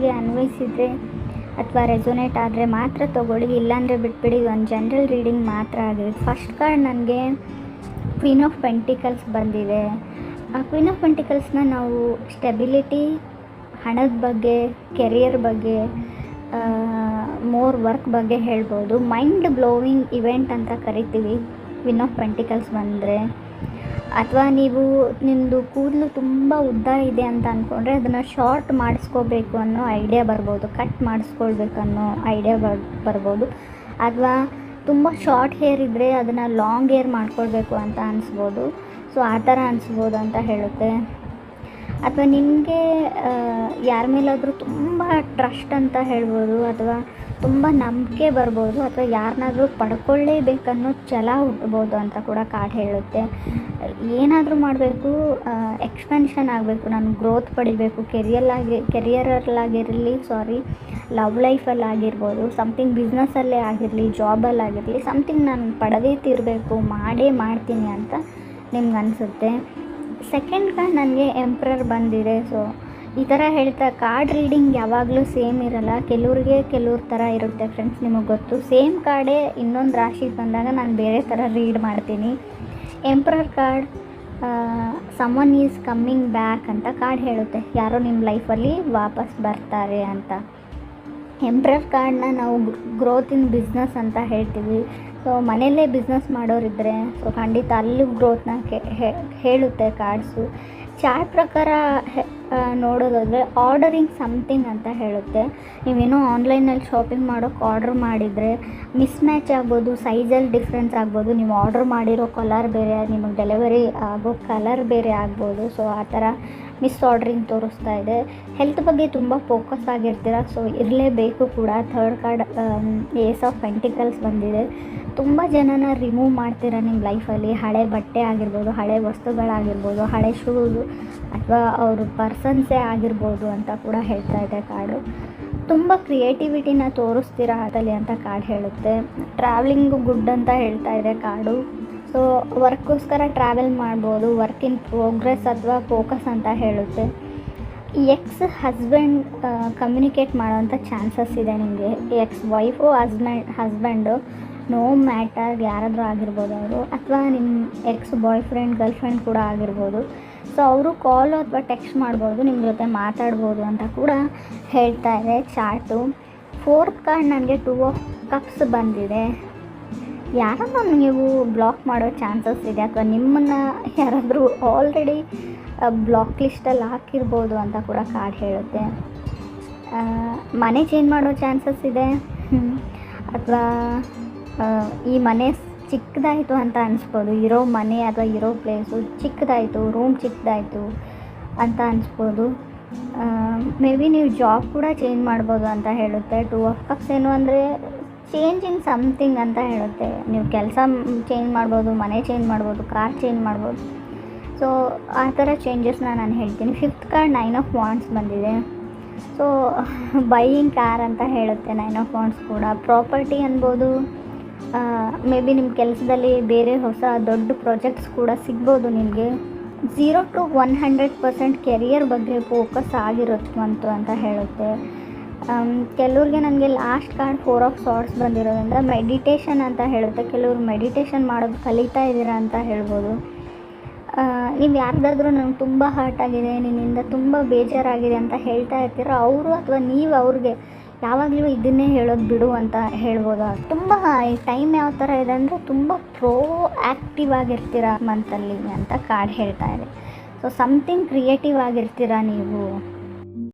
ನಿಮಗೆ ಅನ್ವಯಿಸಿದರೆ ಅಥವಾ ರೆಸೊನೇಟ್ ಆದರೆ ಮಾತ್ರ ತೊಗೊಳ್ಳಿ, ಇಲ್ಲಾಂದರೆ ಬಿಟ್ಬಿಡಿ. ಒಂದು ಜನರಲ್ ರೀಡಿಂಗ್ ಮಾತ್ರ ಆಗಿದೆ. ಫಸ್ಟ್ ಕಾರ್ಡ್ ನನಗೆ ಕ್ವೀನ್ ಆಫ್ ಪೆಂಟಿಕಲ್ಸ್ ಬಂದಿದೆ. ಆ ಕ್ವೀನ್ ಆಫ್ ಪೆಂಟಿಕಲ್ಸ್ನ ನಾವು ಸ್ಟೆಬಿಲಿಟಿ, ಹಣದ ಬಗ್ಗೆ, ಕೆರಿಯರ್ ಬಗ್ಗೆ, ಮೋರ್ ವರ್ಕ್ ಬಗ್ಗೆ ಹೇಳ್ಬೋದು. ಮೈಂಡ್ ಬ್ಲೋವಿಂಗ್ ಇವೆಂಟ್ ಅಂತ ಕರಿತೀವಿ ಕ್ವೀನ್ ಆಫ್ ಪೆಂಟಿಕಲ್ಸ್ ಬಂದರೆ. ಅಥವಾ ನೀವು ನಿಮ್ಮದು ಕೂದಲು ತುಂಬ ಉದ್ದ ಇದೆ ಅಂತ ಅಂದ್ಕೊಂಡ್ರೆ ಅದನ್ನು ಶಾರ್ಟ್ ಮಾಡಿಸ್ಕೋಬೇಕು ಅನ್ನೋ ಐಡಿಯಾ ಬರ್ಬೋದು, ಕಟ್ ಮಾಡಿಸ್ಕೊಳ್ಬೇಕು ಅನ್ನೋ ಐಡಿಯಾ ಬರ್ಬೋದು. ಅಥವಾ ತುಂಬ ಶಾರ್ಟ್ ಹೇರ್ ಇದ್ದರೆ ಅದನ್ನು ಲಾಂಗ್ ಹೇರ್ ಮಾಡ್ಕೊಳ್ಬೇಕು ಅಂತ ಅನಿಸ್ಬೋದು. ಸೊ ಆ ಥರ ಅನಿಸ್ಬೋದು ಅಂತ ಹೇಳುತ್ತೆ. ಅಥವಾ ನಿಮಗೆ ಯಾರ ಮೇಲಾದರೂ ತುಂಬ ಟ್ರಸ್ಟ್ ಅಂತ ಹೇಳ್ಬೋದು, ಅಥವಾ ತುಂಬ ನಂಬಿಕೆ ಬರ್ಬೋದು, ಅಥವಾ ಯಾರನ್ನಾದ್ರೂ ಪಡ್ಕೊಳ್ಳೇಬೇಕನ್ನೋ ಛಲ ಹುಟ್ಬೋದು ಅಂತ ಕೂಡ ಕಾರ್ಡ್ ಹೇಳುತ್ತೆ. ಏನಾದರೂ ಮಾಡಬೇಕು, ಎಕ್ಸ್ಪೆನ್ಷನ್ ಆಗಬೇಕು, ನಾನು ಗ್ರೋತ್ ಪಡಿಬೇಕು, ಕೆರಿಯರಲ್ಲಾಗಿರಲಿ, ಲವ್ ಲೈಫಲ್ಲಾಗಿರ್ಬೋದು, ಸಮಥಿಂಗ್ ಬಿಸ್ನೆಸ್ಸಲ್ಲೇ ಆಗಿರಲಿ, ಜಾಬಲ್ಲಾಗಿರಲಿ, ಸಮಥಿಂಗ್ ನಾನು ಪಡೆದೇ ತೀರಬೇಕು, ಮಾಡೇ ಮಾಡ್ತೀನಿ ಅಂತ ನಿಮ್ಗೆ ಅನಿಸುತ್ತೆ. ಸೆಕೆಂಡ್ ಕಾರ್ಡ್ ನನಗೆ ಎಂಪ್ರರ್ ಬಂದಿದೆ. ಸೊ ಈ ಥರ ಹೇಳ್ತಾ ಕಾರ್ಡ್ ರೀಡಿಂಗ್ ಯಾವಾಗಲೂ ಸೇಮ್ ಇರಲ್ಲ, ಕೆಲವ್ರ ಥರ ಇರುತ್ತೆ ಫ್ರೆಂಡ್ಸ್, ನಿಮಗೆ ಗೊತ್ತು. ಸೇಮ್ ಕಾರ್ಡೇ ಇನ್ನೊಂದು ರಾಶಿಗೆ ಬಂದಾಗ ನಾನು ಬೇರೆ ಥರ ರೀಡ್ ಮಾಡ್ತೀನಿ. Emperor card someone is coming back ಅಂತ ಕಾರ್ಡ್ ಹೇಳುತ್ತೆ, ಯಾರೋ ನಿಮ್ಮ ಲೈಫಲ್ಲಿ ವಾಪಸ್ ಬರ್ತಾರೆ ಅಂತ. ಎಂಪ್ರರ್ ಕಾರ್ಡನ್ನ ನಾವು ಗ್ರೋತ್ ಇನ್ ಬಿಸ್ನೆಸ್ ಅಂತ ಹೇಳ್ತೀವಿ. ಸೊ ಮನೆಯಲ್ಲೇ ಬಿಸ್ನೆಸ್ ಮಾಡೋರಿದ್ದರೆ ಸೊ ಖಂಡಿತ ಅಲ್ಲೂ ಗ್ರೋತ್ನ ಹೇಳುತ್ತೆ ಕಾರ್ಡ್ಸು. ಚಾರ್ಟ್ ಪ್ರಕಾರ ನೋಡೋದಾದರೆ ಆರ್ಡರಿಂಗ್ ಸಮಥಿಂಗ್ ಅಂತ ಹೇಳುತ್ತೆ. ನೀವೇನೋ ಆನ್ಲೈನಲ್ಲಿ ಶಾಪಿಂಗ್ ಮಾಡೋಕ್ಕೆ ಆರ್ಡ್ರ್ ಮಾಡಿದರೆ ಮಿಸ್ಮ್ಯಾಚ್ ಆಗ್ಬೋದು, ಸೈಜಲ್ಲಿ ಡಿಫ್ರೆನ್ಸ್ ಆಗ್ಬೋದು, ನೀವು ಆರ್ಡ್ರ್ ಮಾಡಿರೋ ಕಲರ್ ಬೇರೆ, ನಿಮಗೆ ಡೆಲಿವರಿ ಆಗೋ ಕಲರ್ ಬೇರೆ ಆಗ್ಬೋದು. ಸೊ ಆ ಥರ ಮಿಸ್ ಆರ್ಡ್ರಿಂಗ್ ತೋರಿಸ್ತಾ ಇದೆ. ಹೆಲ್ತ್ ಬಗ್ಗೆ ತುಂಬ ಫೋಕಸ್ ಆಗಿರ್ತೀರ, ಸೊ ಇರಲೇಬೇಕು ಕೂಡ. Third card ace of pentacles ಬಂದಿದೆ. ತುಂಬ ಜನನ ರಿಮೂವ್ ಮಾಡ್ತೀರ ನಿಮ್ಮ ಲೈಫಲ್ಲಿ. ಹಳೆ ಬಟ್ಟೆ ಆಗಿರ್ಬೋದು, ಹಳೆ ವಸ್ತುಗಳಾಗಿರ್ಬೋದು, ಹಳೆ ಶೂಸು, ಅಥವಾ ಅವರು ಪರ್ಸನ್ಸೇ ಆಗಿರ್ಬೋದು ಅಂತ ಕೂಡ ಹೇಳ್ತಾ ಇದೆ ಕಾರ್ಡು. ತುಂಬ ಕ್ರಿಯೇಟಿವಿಟಿನ ತೋರಿಸ್ತೀರ ಅದರಲ್ಲಿ ಅಂತ ಕಾರ್ಡ್ ಹೇಳುತ್ತೆ. ಟ್ರಾವೆಲಿಂಗು ಗುಡ್ ಅಂತ ಹೇಳ್ತಾ ಇದೆ ಕಾರ್ಡು. ಸೊ ವರ್ಕ್ಗೋಸ್ಕರ ಟ್ರಾವೆಲ್ ಮಾಡ್ಬೋದು, ವರ್ಕ್ ಇನ್ ಪ್ರೋಗ್ರೆಸ್ ಅಥವಾ ಫೋಕಸ್ ಅಂತ ಹೇಳುತ್ತೆ. ಎಕ್ಸ್ ಹಸ್ಬೆಂಡ್ ಕಮ್ಯುನಿಕೇಟ್ ಮಾಡೋವಂಥ ಚಾನ್ಸಸ್ ಇದೆ ನಿಮಗೆ. Ex wife husband no matter ಯಾರಾದರೂ ಆಗಿರ್ಬೋದು ಅವರು, ಅಥವಾ ನಿಮ್ಮ ex boyfriend girlfriend ಕೂಡ ಆಗಿರ್ಬೋದು. ಸೊ ಅವರು ಕಾಲು ಅಥವಾ ಟೆಕ್ಸ್ಟ್ ಮಾಡ್ಬೋದು, ನಿಮ್ಮ ಜೊತೆ ಮಾತಾಡ್ಬೋದು ಅಂತ ಕೂಡ ಹೇಳ್ತಾ ಇದೆ ಚಾರ್ಟು. ಫೋರ್ತ್ ಕಾರ್ಡ್ ನನಗೆ 2 ಆಫ್ ಕಪ್ಸ್ ಬಂದಿದೆ. ಯಾರನ್ನು ನೀವು ಬ್ಲಾಕ್ ಮಾಡೋ ಚಾನ್ಸಸ್ ಇದೆ, ಅಥವಾ ನಿಮ್ಮನ್ನು ಯಾರಾದರೂ ಆಲ್ರೆಡಿ ಬ್ಲಾಕ್ ಲಿಸ್ಟಲ್ಲಿ ಹಾಕಿರ್ಬೋದು ಅಂತ ಕೂಡ ಕಾರ್ಡ್ ಹೇಳುತ್ತೆ. ಮನೆ ಚೇಂಜ್ ಮಾಡೋ ಚಾನ್ಸಸ್ ಇದೆ, ಅಥವಾ ಈ ಮನೆ ಚಿಕ್ಕದಾಯಿತು ಅಂತ ಅನಿಸ್ಬೋದು. ಇರೋ ಮನೆ ಅಥವಾ ಇರೋ ಪ್ಲೇಸು ಚಿಕ್ಕದಾಯಿತು, ರೂಮ್ ಚಿಕ್ಕದಾಯಿತು ಅಂತ ಅನಿಸ್ಬೋದು. ಮೇ ಬಿ ನೀವು ಜಾಬ್ ಕೂಡ ಚೇಂಜ್ ಮಾಡ್ಬೋದು ಅಂತ ಹೇಳುತ್ತೆ. 2 ಆಫ್ ಕಪ್ಸ್ ಏನು ಅಂದರೆ ಚೇಂಜ್ ಇನ್ ಸಮಥಿಂಗ್ ಅಂತ ಹೇಳುತ್ತೆ. ನೀವು ಕೆಲಸ ಚೇಂಜ್ ಮಾಡ್ಬೋದು, ಮನೆ ಚೇಂಜ್ ಮಾಡ್ಬೋದು, ಕಾರ್ ಚೇಂಜ್ ಮಾಡ್ಬೋದು. ಸೊ ಆ ಥರ ಚೇಂಜಸ್ನ ನಾನು ಹೇಳ್ತೀನಿ. ಫಿಫ್ತ್ ಕಾರ್ಡ್ 9 ಆಫ್ ವಾಂಡ್ಸ್ ಬಂದಿದೆ. ಸೊ ಬೈಯಿಂಗ್ ಕಾರ್ ಅಂತ ಹೇಳುತ್ತೆ 9 ಆಫ್ ವಾಂಡ್ಸ್ ಕೂಡ. ಪ್ರಾಪರ್ಟಿ ಅನ್ಬೋದು, ಮೇ ಬಿ ನಿಮ್ಮ ಕೆಲಸದಲ್ಲಿ ಬೇರೆ ಹೊಸ ದೊಡ್ಡ ಪ್ರಾಜೆಕ್ಟ್ಸ್ ಕೂಡ ಸಿಗ್ಬೋದು ನಿಮಗೆ. 0 to 100% ಕೆರಿಯರ್ ಬಗ್ಗೆ ಫೋಕಸ್ ಆಗಿರುತ್ತಂತು ಅಂತ ಹೇಳುತ್ತೆ. ಕೆಲವ್ರಿಗೆ ನನಗೆ ಲಾಸ್ಟ್ ಕಾರ್ಡ್ 4 ಆಫ್ ಸಾರ್ಟ್ಸ್ ಬಂದಿರೋದ್ರಿಂದ ಮೆಡಿಟೇಷನ್ ಅಂತ ಹೇಳುತ್ತೆ. ಕೆಲವರು ಮೆಡಿಟೇಷನ್ ಮಾಡೋದು ಕಲಿತಾ ಇದ್ದೀರಾ ಅಂತ ಹೇಳ್ಬೋದು. ನೀವು ಯಾರ್ದಾದ್ರೂ ನನಗೆ ತುಂಬ ಹರ್ಟ್ ಆಗಿದೆ, ನಿನ್ನಿಂದ ತುಂಬ ಬೇಜಾರಾಗಿದೆ ಅಂತ ಹೇಳ್ತಾ ಇರ್ತೀರ, ಅವರು ಅಥವಾ ನೀವು ಅವ್ರಿಗೆ ಯಾವಾಗಲೂ ಇದನ್ನೇ ಹೇಳೋದು ಬಿಡು ಅಂತ ಹೇಳ್ಬೋದು. ತುಂಬ ಈ ಟೈಮ್ ಯಾವ ಥರ ಇದೆ ಅಂದರೆ ತುಂಬ ಆ್ಯಕ್ಟಿವ್ ಆಗಿರ್ತೀರ ಮಂತಲ್ಲಿ ಅಂತ ಕಾರ್ಡ್ ಹೇಳ್ತಾ ಇದೆ. ಸೊ ಸಮಥಿಂಗ್ ಕ್ರಿಯೇಟಿವ್ ಆಗಿರ್ತೀರ ನೀವು.